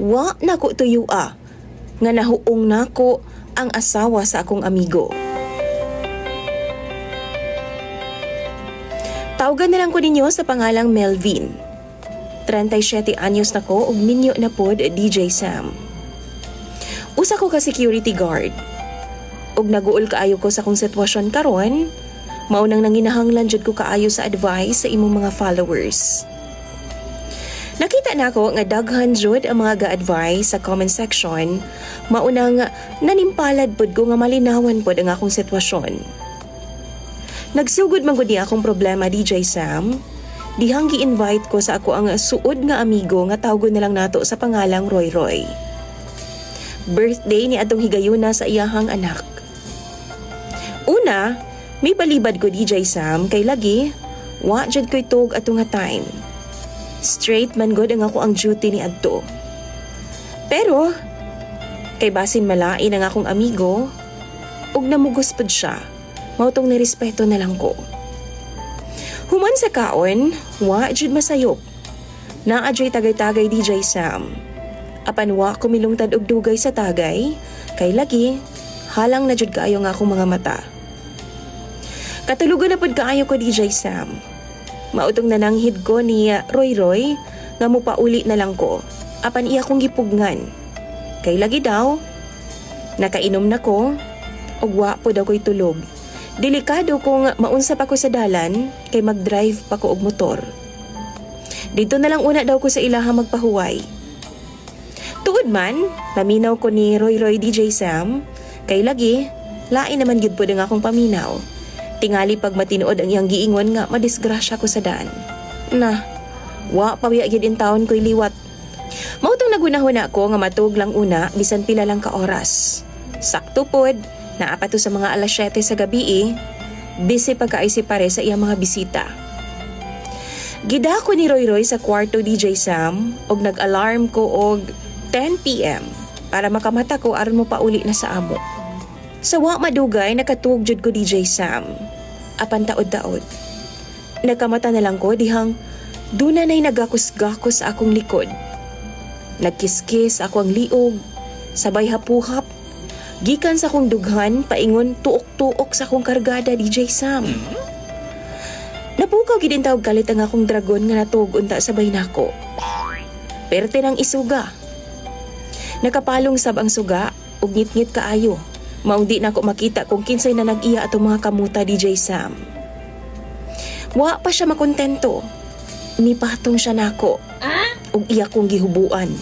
wa nako tuyua nga nahuong nako ang asawa sa akong amigo. Tawagan na lang ko ninyo sa pangalang Melvin. 37 anyos na ko ug minyo na pod DJ Sam. Usa ko ka security guard. Ug naguol kaayo ko sa kong sitwasyon karon, mao nang nanginahanglan jud ko kaayo sa advice sa imong mga followers. Nakita na ako nga daghan jud ang mga ga-advise sa comment section, mao nang nanimpalad pod ko nga malinawan pod ang akong sitwasyon. Nagsugod man gud niya akong problema DJ Sam. Dihang gi-invite ko sa ako ang suod nga amigo nga tawgon na lang nato sa pangalang Roy Roy. Birthday ni atong higayuna sa iyahang anak. Una, may palibad ko DJ Sam kay lagi wa jud koy tug ato nga time. Straight man gud ang ako ang duty ni adto. Pero kay basin malain ang akong amigo ug namugos pod siya. Mautong nirespeto na lang ko. Human sa kaon, wa jud masayop. Naa jud tagay-tagay DJ Sam. Apan wa ko milungtad og dugay sa tagay, kay lagi halang na jud kaayo nga akong mga mata. Katulugan na pod kaayo ko DJ Sam. Mautong nananghid ko ni Roy Roy nga mopauli na lang ko. Apan iya kong gipugngan. Kay lagi daw nakainom na ko ug wa po daw ko'y tulog. Delikado kung maunsa pa ko sa dalan kay mag-drive pa ko og motor. Dito na lang una daw ko sa ilaha magpahuway. Tuod man, paminaw ko ni Roy Roy DJ Sam, kay lagi, lain naman gyud pod ang akong paminaw. Tingali pag matinuod ang iyang giingon nga madisgrasya ko sa daan. Na, wa pawiya gyud in taon ko'y liwat. Mautong nagunahon ako nga matug lang una bisan pila lang ka oras. Sakto pod, naapato sa mga alas 7 sa gabi busy pagkaisi pare sa iyang mga bisita. Gida ko ni Roy Roy sa kwarto DJ Sam og nag-alarm ko og 10 PM para makamata ko aron mo pauli na sa amo. Sa wa madugay nakatug jud ko DJ Sam. Apan taod-taod. Nagkamata na lang ko dihang dunay nagakos-gakos sa akong likod. Nagkiskis ako ang liog, sabay hapuhap. Gikan sa kong dughan, paingon tuok-tuok sa kong kargada, DJ Sam. Napukaw gidin tawag kalit ang akong dragon nga natug unta sabay nako. Perte ng isuga. Nakapalong sab ang suga, ug ngit-ngit kaayo. Maong di nako makita kung kinsay na nag-iya atong mga kamuta, DJ Sam. Wa pa siya makontento. Nipatong siya nako. Ug iya kong gihubuan.